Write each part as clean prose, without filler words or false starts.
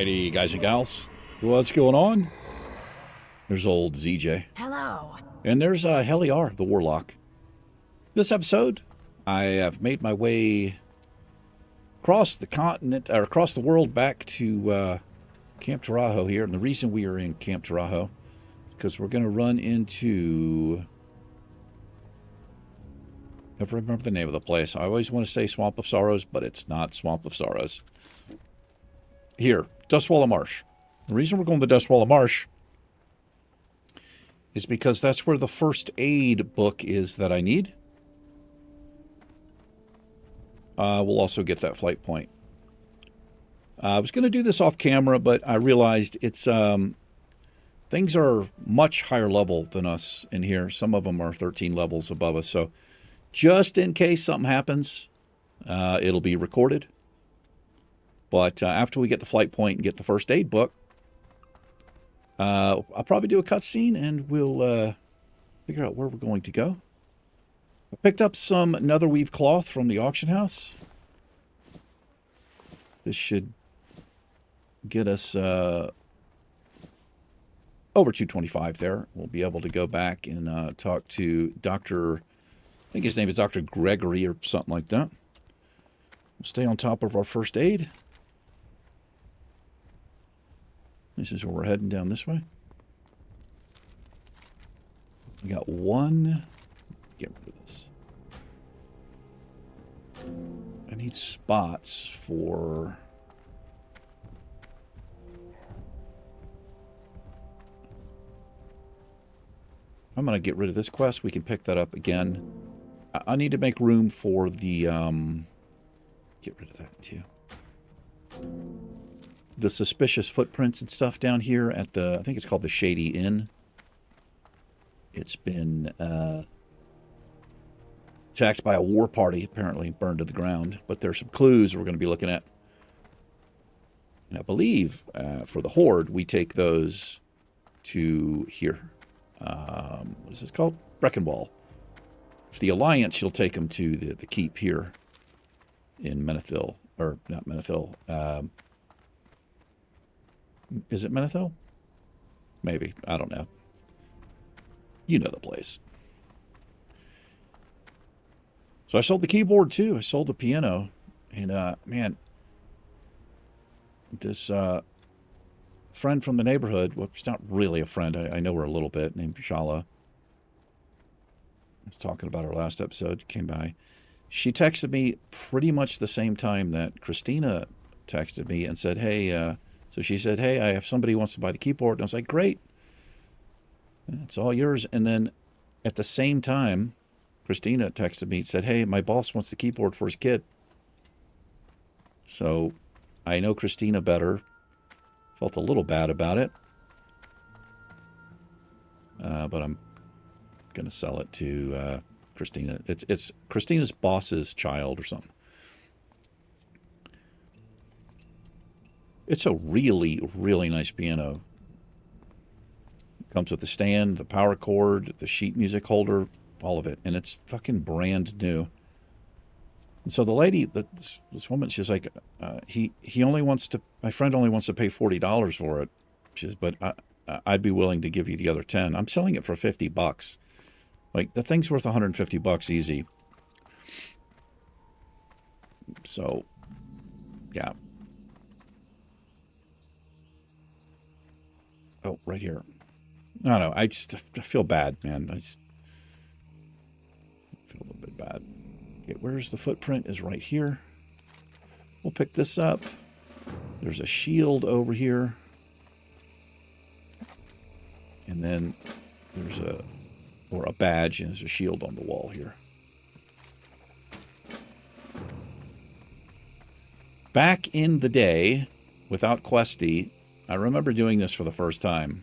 Alrighty, guys and gals. What's going on? There's old ZJ. Hello. And there's Helly R, the Warlock. This episode, I have made my way across the continent, or across the world back to Camp Tarajo here. And the reason we are in Camp Tarajo is because we're going to run into... I never remember the name of the place. I always want to say Swamp of Sorrows, but it's not Swamp of Sorrows. Here, Dustwallow Marsh. The reason we're going to Dustwallow Marsh is because that's where the first aid book is that I need. We'll also get that flight point. I was going to do this off camera, but I realized it's things are much higher level than us in here. Some of them are 13 levels above us. So just in case something happens, it'll be recorded. But after we get the flight point and get the first aid book, I'll probably do a cutscene and we'll figure out where we're going to go. I picked up some nether weave cloth from the auction house. This should get us over 225 there. We'll be able to go back and talk to Dr. I think his name is Dr. Gregory or something like that. We'll stay on top of our first aid. This is where we're heading, down this way. We got one. Get rid of this. I need spots for... I'm going to get rid of this quest. We can pick that up again. I need to make room for the... Get rid of that, too. The suspicious footprints and stuff down here at the, I think it's called the Shady Inn. It's been attacked by a war party, apparently burned to the ground. But there's some clues we're going to be looking at. And I believe for the Horde, we take those to here. What is this called? Breckenwall. For the Alliance, you'll take them to the keep here in Menethil. Or not Menethil. Is it Menethil? Maybe. I don't know. You know the place. So I sold the keyboard too. I sold the piano. And, man, this friend from the neighborhood, well, she's not really a friend. I know her a little bit, named Shala. I was talking about her last episode. Came by. She texted me pretty much the same time that Christina texted me and said, hey, so she said, hey, I have somebody who wants to buy the keyboard. And I was like, great. It's all yours. And then at the same time, Christina texted me and said, hey, my boss wants the keyboard for his kid. So I know Christina better. Felt a little bad about it. But I'm going to sell it to Christina. It's Christina's boss's child or something. It's a really, really nice piano. It comes with the stand, the power cord, the sheet music holder, all of it. And it's fucking brand new. And so the lady, this woman, she's like, he only wants to, my friend only wants to pay $40 for it. She says, but I'd be willing to give you the other 10. I'm selling it for $50. Like, the thing's worth $150 easy. So, yeah. Oh, right here. I don't know. I feel bad, man. I just feel a little bit bad. Okay, where's the footprint? Is right here. We'll pick this up. There's a shield over here. And then there's a badge, and there's a shield on the wall here. Back in the day, without Questie, I remember doing this for the first time.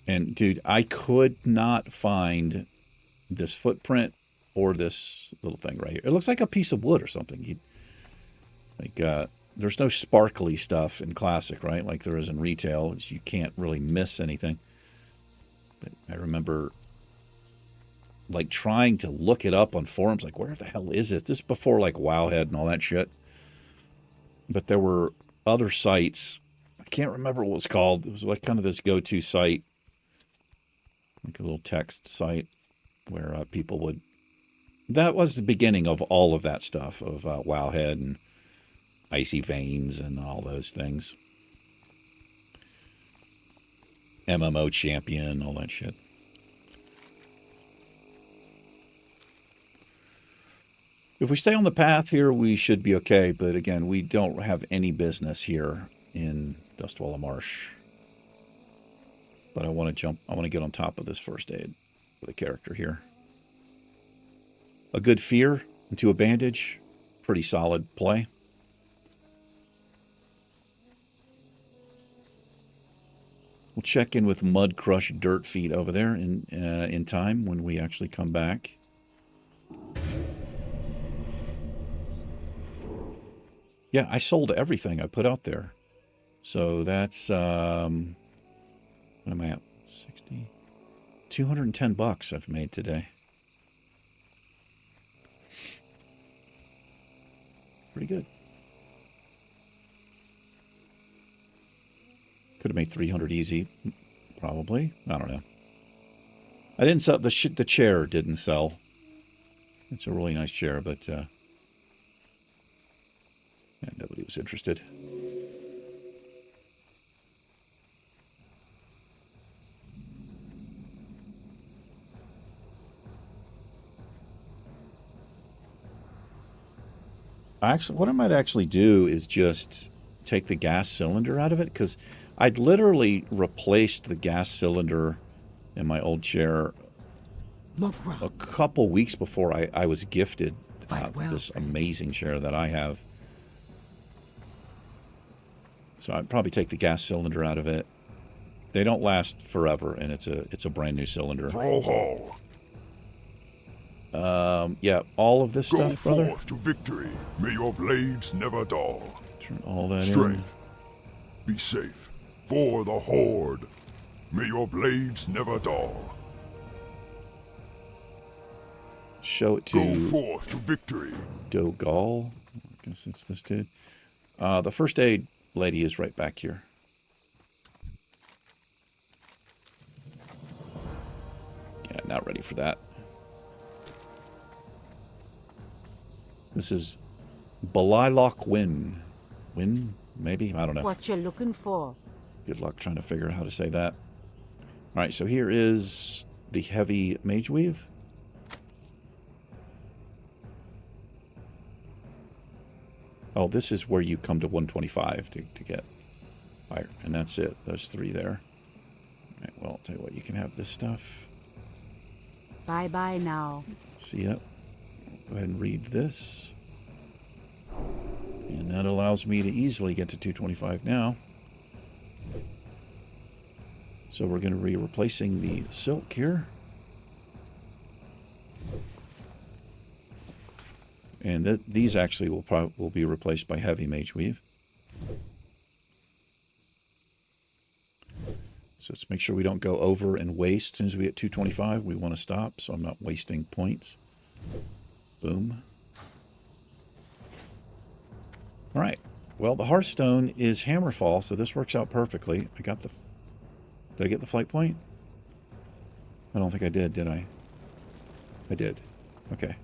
And, dude, I could not find this footprint or this little thing right here. It looks like a piece of wood or something. There's no sparkly stuff in Classic, right? Like there is in retail. You can't really miss anything. But I remember, like, trying to look it up on forums. Like, where the hell is it? This is before, like, Wowhead and all that shit. But there were other sites. I can't remember what it was called. It was like kind of this go-to site, like a little text site where people would. That was the beginning of all of that stuff of Wowhead and Icy Veins and all those things. MMO Champion, all that shit. If we stay on the path here, we should be okay. But again, we don't have any business here in Dustwallow Marsh. But I want to jump. I want to get on top of this first aid for the character here. A good fear into a bandage. Pretty solid play. We'll check in with Mud Crush Dirt Feet over there in time when we actually come back. Yeah, I sold everything I put out there. So that's, what am I at? 60? 210 bucks I've made today. Pretty good. Could have made 300 easy, probably. I don't know. I didn't sell, the chair didn't sell. It's a really nice chair, but, yeah, nobody was interested. Actually, what I might actually do is just take the gas cylinder out of it, because I'd literally replaced the gas cylinder in my old chair a couple weeks before I was gifted this amazing chair that I have. So I'd probably take the gas cylinder out of it. They don't last forever, and it's a brand new cylinder. Yeah, all of this stuff, brother. Go forth to victory. May your blades never dull. Turn all that Strength. Be safe. For the Horde. May your blades never dull. Show it to... Go forth to victory. Dogal. I guess it's this dude. The first aid lady is right back here. Yeah, not ready for that. This is Balilok Win. Win? Maybe? I don't know. What you looking for? Good luck trying to figure out how to say that. Alright, so here is the heavy mage weave. Oh, this is where you come to 125 to get fire. And that's it. Those three there. Alright, well, I'll tell you what. You can have this stuff. Bye-bye now. See ya. Go ahead and read this. And that allows me to easily get to 225 now. So we're going to be replacing the silk here. And these actually will be replaced by heavy mage weave. So let's make sure we don't go over and waste. As soon as we get 225, we want to stop, so I'm not wasting points. Boom. All right. Well, the Hearthstone is Hammerfall, so this works out perfectly. I got the... Did I get the flight point? I don't think I did I? I did. Okay.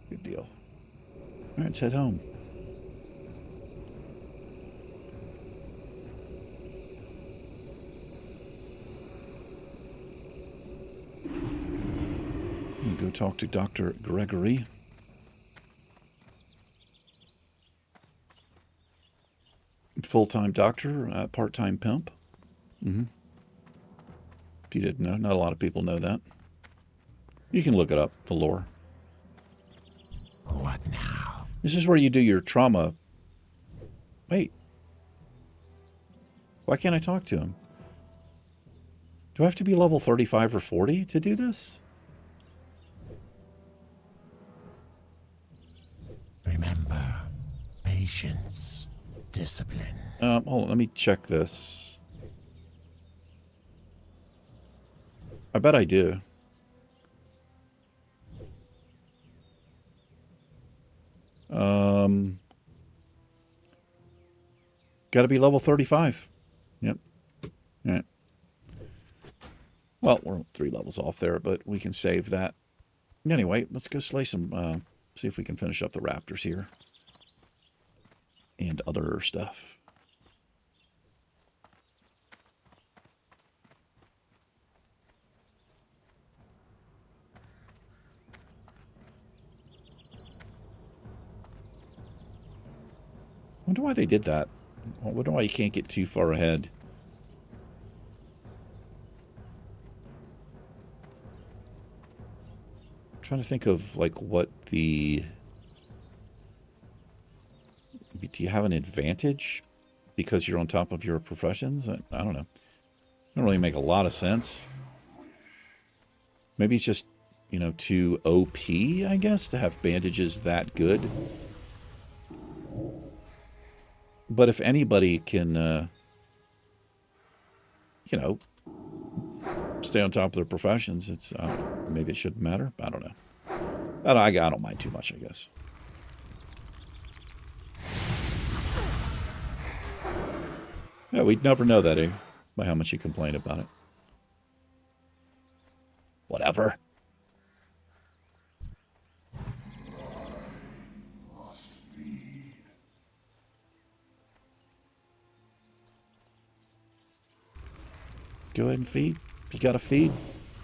Good deal. All right, let's head home. I'll go talk to Dr. Gregory. Full-time doctor, part-time pimp. Mm-hmm. If you didn't know, not a lot of people know that. You can look it up, the lore. What now? This is where you do your trauma. Wait. Why can't I talk to him? Do I have to be level 35 or 40 to do this? Remember, patience, discipline. Hold on, let me check this. I bet I do. Got to be level 35. Yep. All right. Well, we're 3 levels off there, but we can save that. Anyway, let's go slay some, see if we can finish up the raptors here. And other stuff. I wonder why they did that. I wonder why you can't get too far ahead. I'm trying to think of, like, what the... Do you have an advantage because you're on top of your professions? I don't know. Doesn't really make a lot of sense. Maybe it's just, you know, too OP, I guess, to have bandages that good. But if anybody can, you know, stay on top of their professions, it's maybe it shouldn't matter. I don't know. I don't mind too much, I guess. Yeah, we'd never know that, eh? By how much you complain about it. Whatever. Go ahead and feed. If you gotta feed,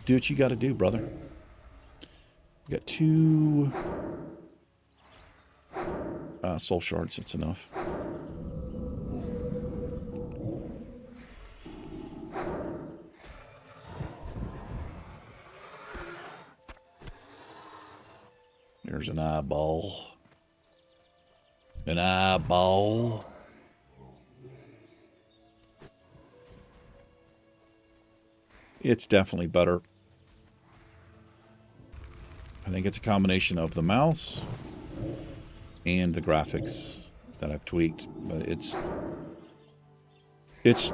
do what you gotta do, brother. We got 2 soul shards. That's enough. There's an eyeball. An eyeball. It's definitely better. I think it's a combination of the mouse and the graphics that I've tweaked. But it's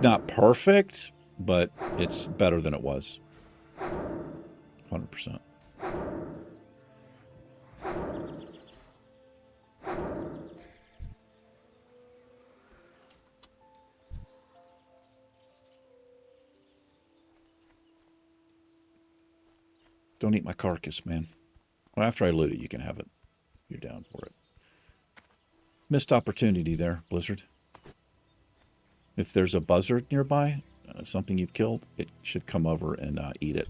not perfect, but it's better than it was. 100%. Don't eat my carcass, man. Well, after I loot it, you can have it. If you're down for it. Missed opportunity there, Blizzard. If there's a buzzard nearby, something you've killed, it should come over and eat it.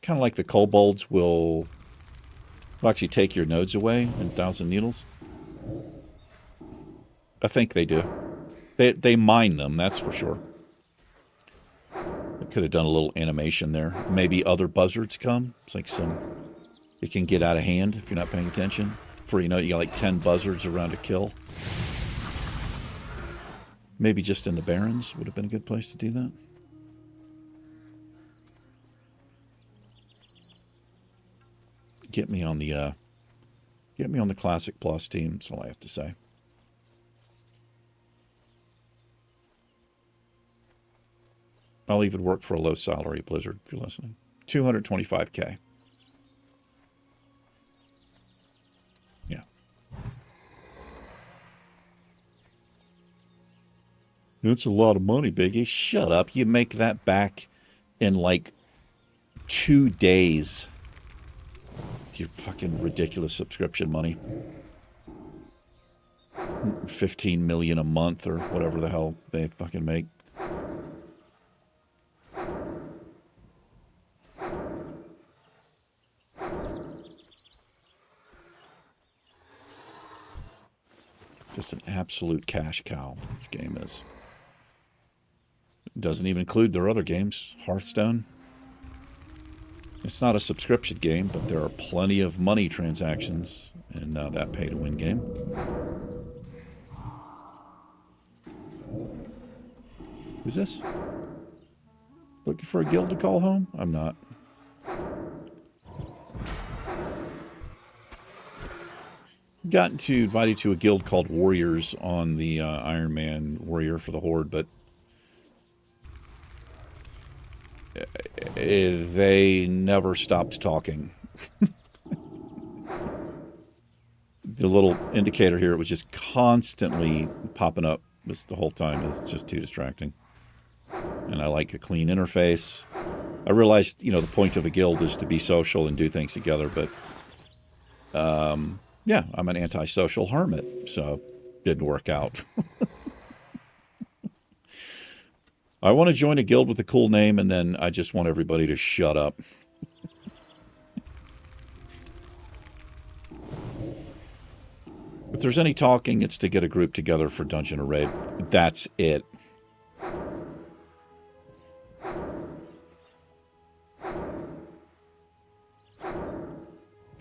Kind of like the kobolds will actually take your nodes away in 1,000 Needles. I think they do. They mine them, that's for sure. I could have done a little animation there. Maybe other buzzards come. It's like it can get out of hand if you're not paying attention. For, you know, you got like 10 buzzards around to kill. Maybe just in the Barrens would have been a good place to do that. Get me on the Classic Plus team, that's all I have to say. I'll even work for a low salary, Blizzard, if you're listening. 225K. Yeah. It's a lot of money, Biggie. Shut up. You make that back in like 2 days. With your fucking ridiculous subscription money. 15 million a month or whatever the hell they fucking make. Just an absolute cash cow, this game is. It doesn't even include their other games. Hearthstone. It's not a subscription game, but there are plenty of money transactions in that pay-to-win game. Who's this? Looking for a guild to call home? I'm not. Gotten to invited to a guild called Warriors on the Iron Man Warrior for the Horde, but they never stopped talking. the little indicator here was just constantly popping up this the whole time. It's just too distracting. And I like a clean interface. I realized, the point of a guild is to be social and do things together, but yeah, I'm an antisocial hermit, so didn't work out. I want to join a guild with a cool name, and then I just want everybody to shut up. If there's any talking, it's to get a group together for Dungeon or Raid. That's it.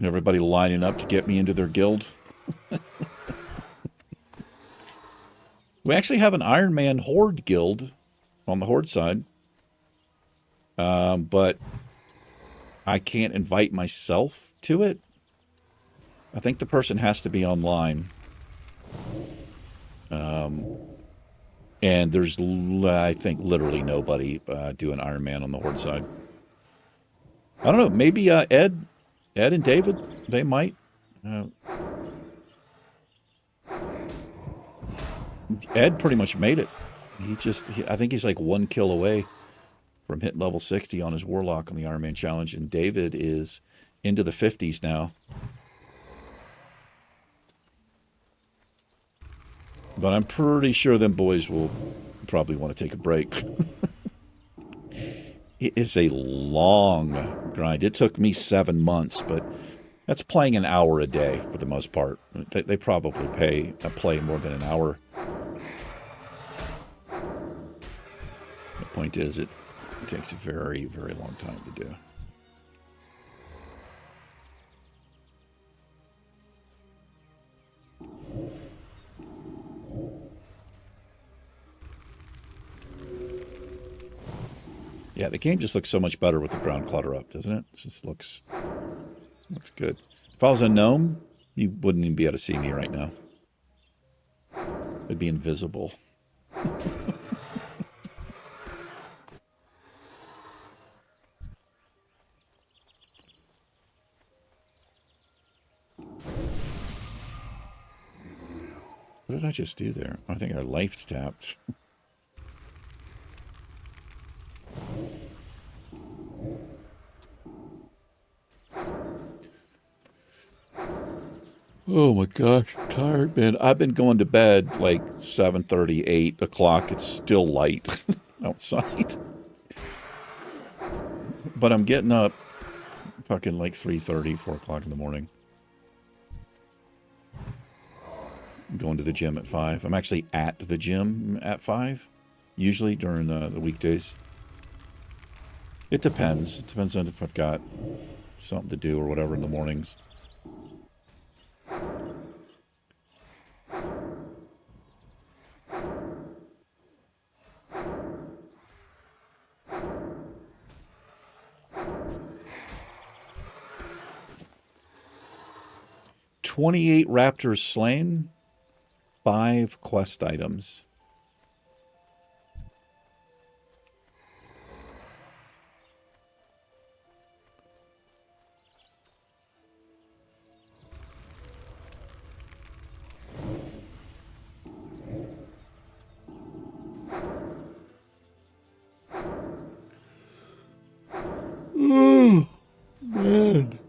Everybody lining up to get me into their guild. We actually have an Iron Man Horde guild on the Horde side. But I can't invite myself to it. I think the person has to be online. And there's, I think, literally nobody doing Iron Man on the Horde side. I don't know. Maybe Ed and David, they might. Ed pretty much made it. I think he's like 1 kill away from hitting level 60 on his Warlock on the Iron Man Challenge. And David is into the 50s now. But I'm pretty sure them boys will probably want to take a break. It is a long grind. It took me 7 months, but that's playing an hour a day for the most part. They probably play more than an hour. The point is, it takes a very, very long time to do. Yeah, the game just looks so much better with the ground clutter up, doesn't it? It just looks good. If I was a gnome, you wouldn't even be able to see me right now. I'd be invisible. What did I just do there? I think I life tapped. Oh my gosh, I'm tired, man. I've been going to bed like 7:30, 8 o'clock. It's still light outside. But I'm getting up fucking like 3:30, 4 o'clock in the morning. I'm going to the gym at 5. I'm actually at the gym at 5, usually during the weekdays. It depends. It depends on if I've got something to do or whatever in the mornings. "28 raptors slain, 5 quest items." Oh, man.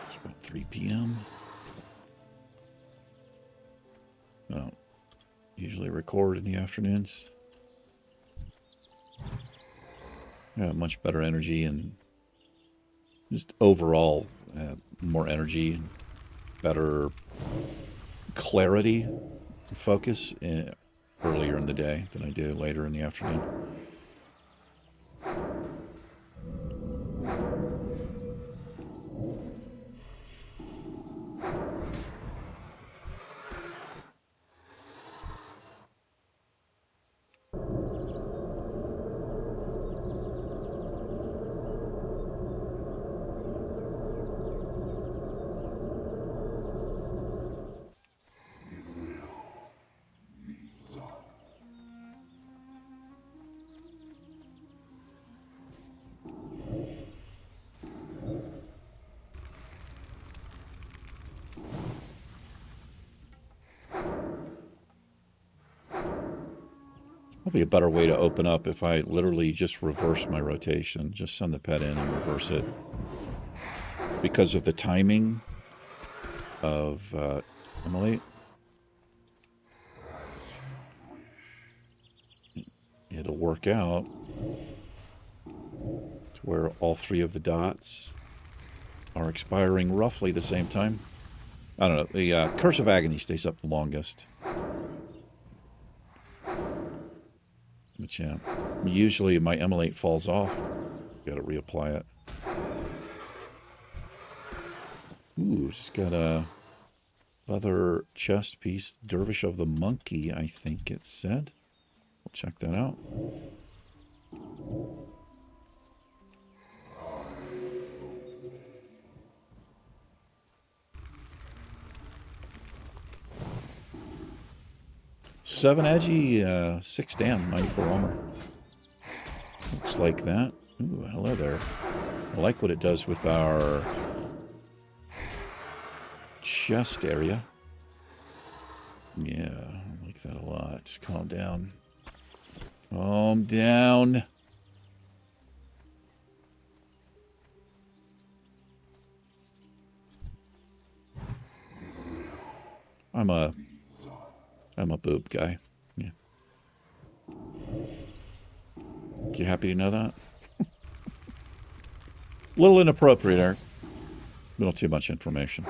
It's about 3 p.m. I don't usually record in the afternoons. I have much better energy and just overall more energy and better clarity and focus earlier in the day than I do later in the afternoon. Probably a better way to open up if I literally just reverse my rotation. Just send the pet in and reverse it. Because of the timing of Emily. It'll work out to where all 3 of the dots are expiring roughly the same time. I don't know. The Curse of Agony stays up the longest. But yeah, usually my emulate falls off. Got to reapply it. Ooh, just got a leather chest piece. Dervish of the Monkey, I think it said. We'll check that out. Seven edgy, 6 dam, 94 armor. Looks like that. Ooh, hello there. I like what it does with our chest area. Yeah, I like that a lot. Calm down. Calm down. I'm a boob guy. Yeah. You happy to know that? A little inappropriate, Eric. A little too much information.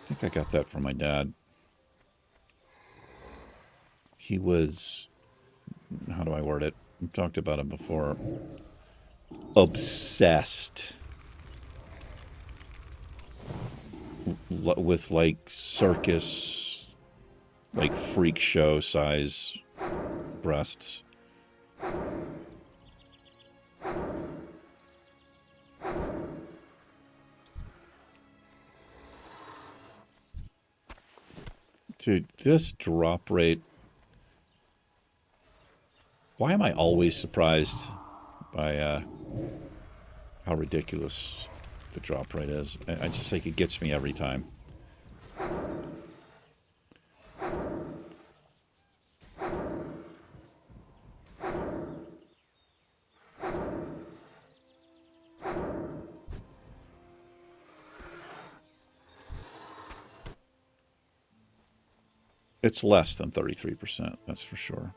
I think I got that from my dad. He was, how do I word it? I've talked about him before. Obsessed with like circus, like freak show size breasts. Dude, this drop rate. Why am I always surprised by how ridiculous the drop rate is? I just think it gets me every time. It's less than 33%, that's for sure.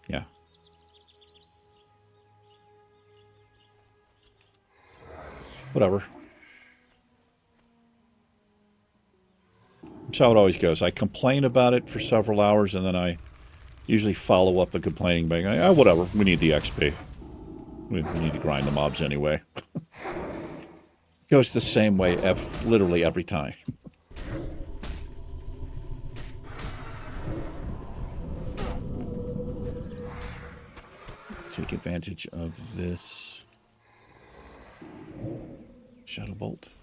Yeah. Whatever. That's how it always goes. I complain about it for several hours, and then I usually follow up the complaining by going, oh, whatever, we need the XP. We need to grind the mobs anyway. Goes the same way literally every time. Take advantage of this Shadow Bolt.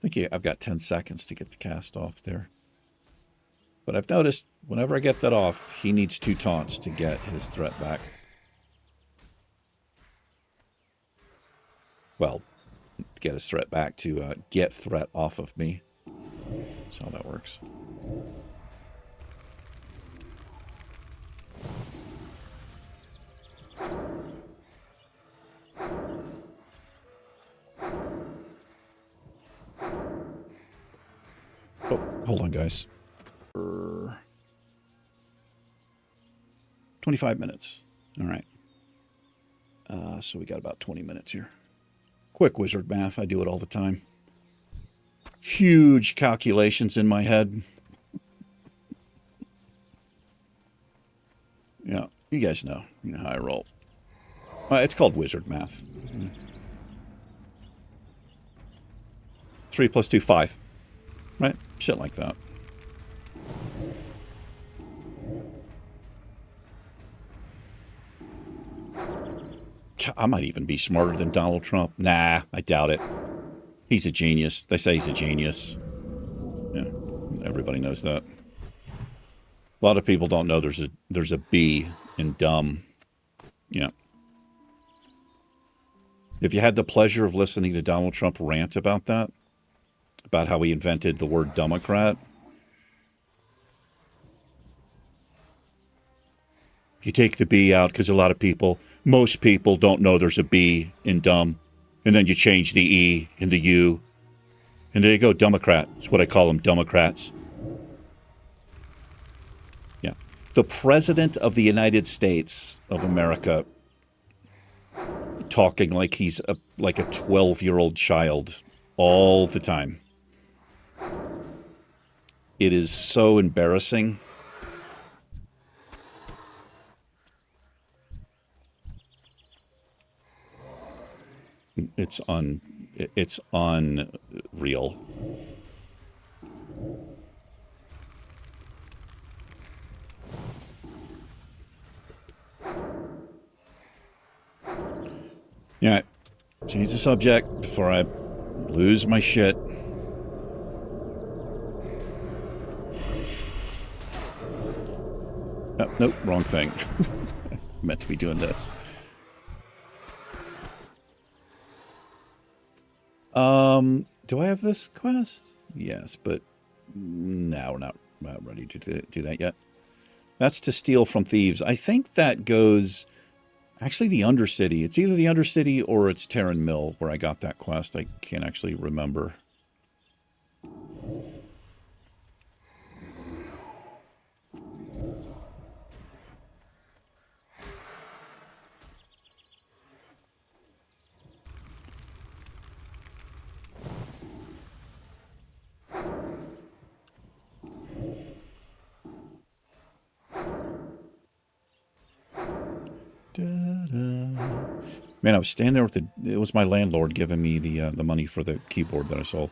I think I've got 10 seconds to get the cast off there. But I've noticed whenever I get that off, he needs 2 taunts to get his threat back. Well, get his threat back to get threat off of me. That's how that works. Oh, hold on, guys. 25 minutes. All right. So we got about 20 minutes here. Quick wizard math. I do it all the time. Huge calculations in my head. Yeah, you guys know. You know how I roll. It's called wizard math. 3 + 2, 5. Right? Shit like that. I might even be smarter than Donald Trump. Nah, I doubt it. He's a genius. They say he's a genius. Yeah, everybody knows that. A lot of people don't know there's a B in dumb. Yeah. If you had the pleasure of listening to Donald Trump rant about that, about how he invented the word Democrat, you take the B out because a lot of people, most people don't know there's a B in dumb. And then you change the E in the U. And there you go, Democrat. That's what I call them, Democrats. Yeah. The President of the United States of America talking like he's like a 12-year-old child all the time. It is so embarrassing. It's unreal. Yeah, change the subject before I lose my shit. Oh, nope, wrong thing. Meant to be doing this. Do I have this quest? Yes, but no, we're not ready to do that yet. That's to steal from thieves. I think that goes... Actually, the Undercity. It's either the Undercity or it's Terran Mill where I got that quest. I can't actually remember. Man, I was standing there with it was my landlord giving me the money for the keyboard that I sold.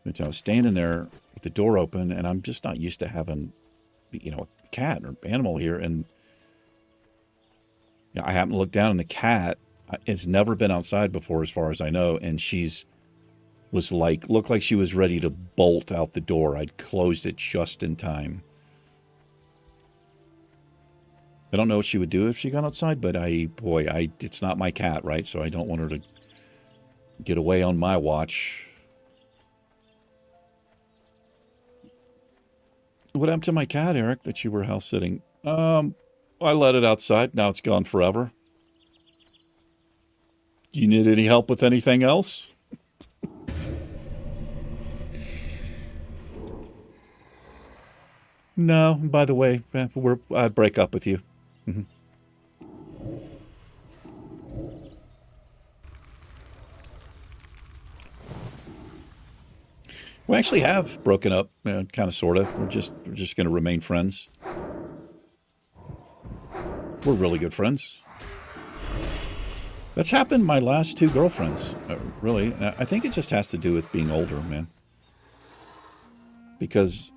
Which I was standing there with the door open, and I'm just not used to having, a cat or animal here. And I happen to look down, and the cat has never been outside before, as far as I know, and looked like she was ready to bolt out the door. I'd closed it just in time. I don't know what she would do if she got outside, but it's not my cat, right? So I don't want her to get away on my watch. What happened to my cat, Eric, that you were house sitting? I let it outside. Now it's gone forever. Do you need any help with anything else? No, by the way, I break up with you. Mm-hmm. We actually have broken up, kind of, sort of. We're just going to remain friends. We're really good friends. That's happened my last two girlfriends, really. I think it just has to do with being older, man. Because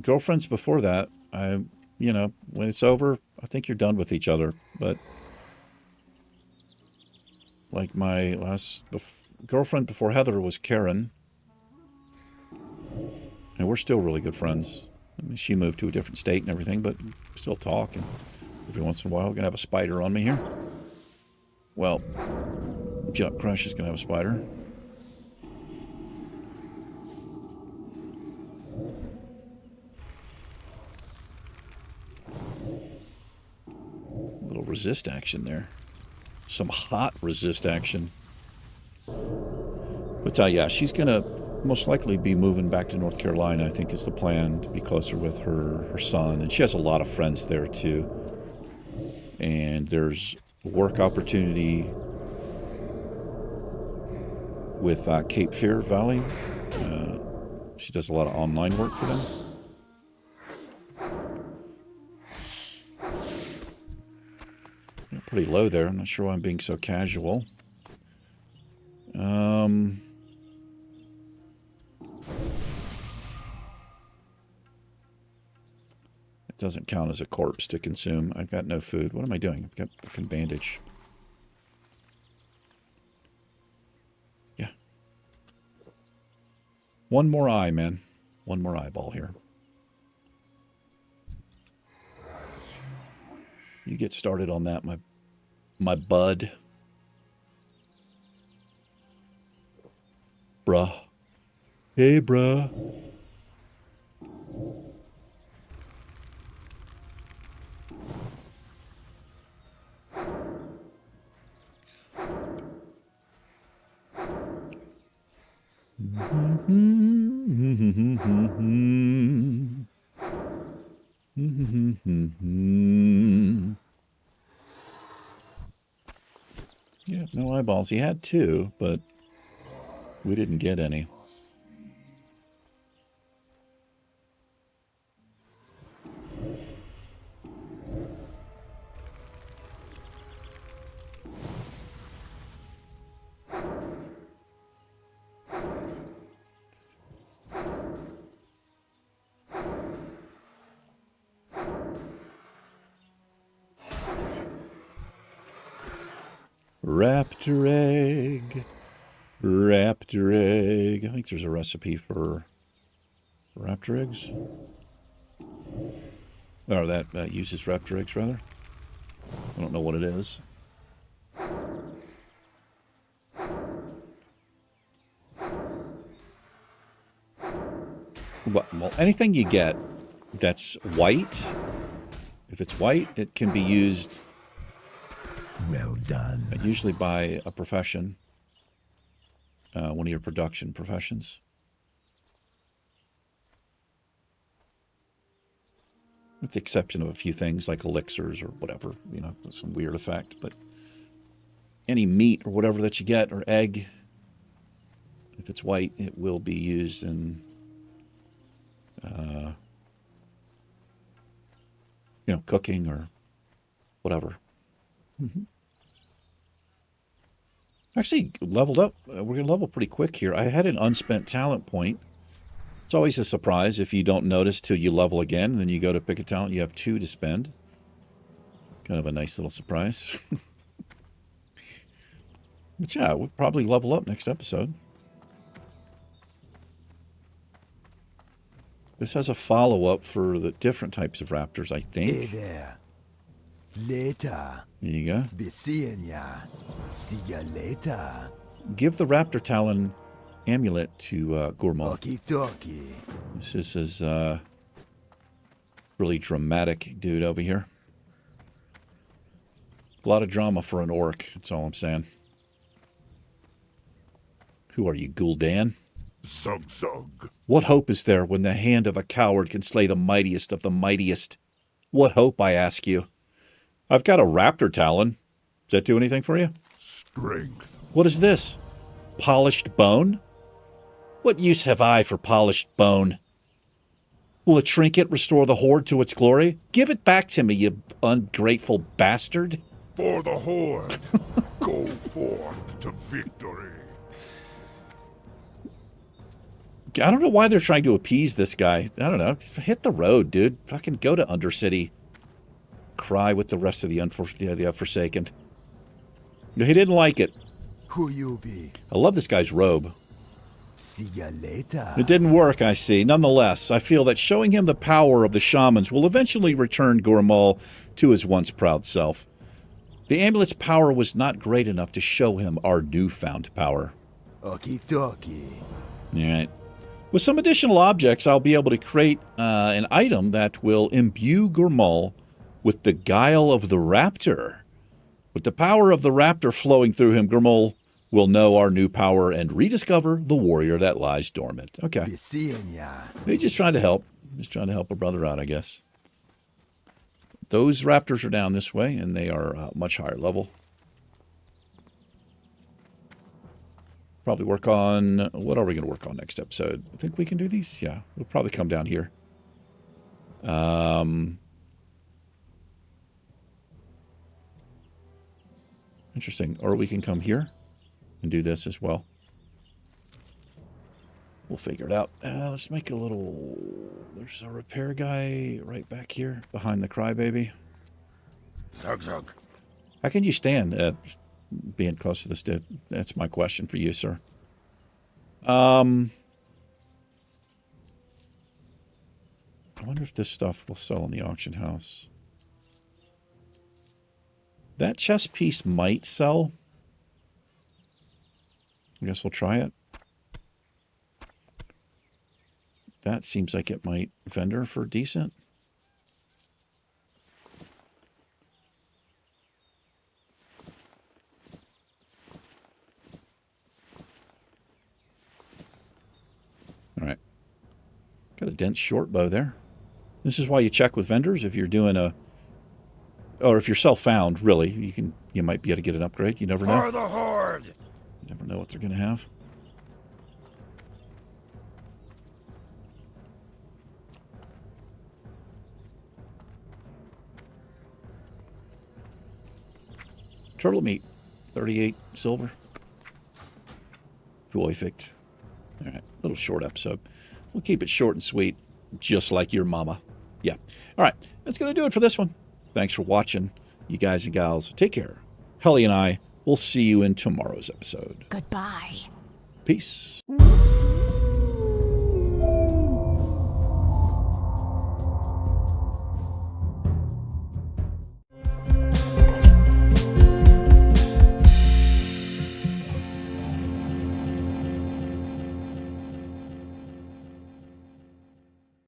girlfriends before that, when it's over, I think you're done with each other. But like my last girlfriend before Heather was Karen, and we're still really good friends. I mean, she moved to a different state and everything, but we still talk. And every once in a while, we're gonna have a spider on me here. Well, Junk Crush is gonna have a spider. A little resist action there. Some hot resist action. But yeah, she's gonna most likely be moving back to North Carolina, I think is the plan, to be closer with her son. And she has a lot of friends there too. And there's work opportunity with Cape Fear Valley. She does a lot of online work for them. Pretty low there. I'm not sure why I'm being so casual. It doesn't count as a corpse to consume. I've got no food. What am I doing? I've got a fucking bandage. Yeah. One more eye, man. One more eyeball here. You get started on that, my bud. Bruh. Hey, bruh. Yeah, no eyeballs. He had 2, but we didn't get any. Raptor egg. Raptor egg. I think there's a recipe for raptor eggs. Or that uses raptor eggs, rather. I don't know what it is. Well, anything you get that's white, if it's white, it can be used... Well done. Usually by a profession. One of your production professions. With the exception of a few things like elixirs or whatever, you know, some weird effect. But any meat or whatever that you get, or egg, if it's white, it will be used in, you know, cooking or whatever. Actually, leveled up. We're going to level pretty quick here. I had an unspent talent point. It's always a surprise if you don't notice till you level again. And then you go to pick a talent, you have 2 to spend. Kind of a nice little surprise. But yeah, we'll probably level up next episode. This has a follow-up for the different types of raptors, I think. Hey there. Later. There you go. Be seeing ya. See ya later. Give the raptor talon amulet to Gourmand. Okie dokie. This is his really dramatic dude over here. A lot of drama for an orc, that's all I'm saying. Who are you, Gul'dan? Zug. What hope is there when the hand of a coward can slay the mightiest of the mightiest? What hope, I ask you? I've got a raptor talon. Does that do anything for you? Strength. What is this? Polished bone? What use have I for polished bone? Will a trinket restore the horde to its glory? Give it back to me, you ungrateful bastard. For the horde. Go forth to victory. I don't know why they're trying to appease this guy. I don't know. Just hit the road, dude. Fucking go to Undercity. Cry with the rest of the Forsaken. No, he didn't like it. Who you be? I love this guy's robe. See ya later. It didn't work, I see. Nonetheless, I feel that showing him the power of the shamans will eventually return Gourmand to his once proud self. The amulet's power was not great enough to show him our newfound power. Okie dokie. All right. With some additional objects, I'll be able to create an item that will imbue Gourmand with the guile of the raptor. With the power of the raptor flowing through him, Gourmand will know our new power and rediscover the warrior that lies dormant. Okay. Be seeing ya. He's just trying to help. Just trying to help a brother out, I guess. Those raptors are down this way, and they are much higher level. Probably work on... What are we going to work on next episode? I think we can do these? Yeah, we'll probably come down here. Interesting. Or we can come here and do this as well. We'll figure it out. Let's make a little... There's a repair guy right back here behind the crybaby. Zug. How can you stand being close to this dude? That's my question for you, sir. I wonder if this stuff will sell in the auction house. That chess piece might sell. I guess we'll try it. That seems like it might vendor for decent. All right. Got a dense short bow there. This is why you check with vendors if you're doing a, or if you're self-found, really. You might be able to get an upgrade. You never know. For the Horde! You never know what they're going to have. Turtle meat, 38 silver. Perfect. All right, little short episode. We'll keep it short and sweet, just like your mama. Yeah. All right, that's going to do it for this one. Thanks for watching, you guys and gals. Take care. Helly and I will see you in tomorrow's episode. Goodbye. Peace.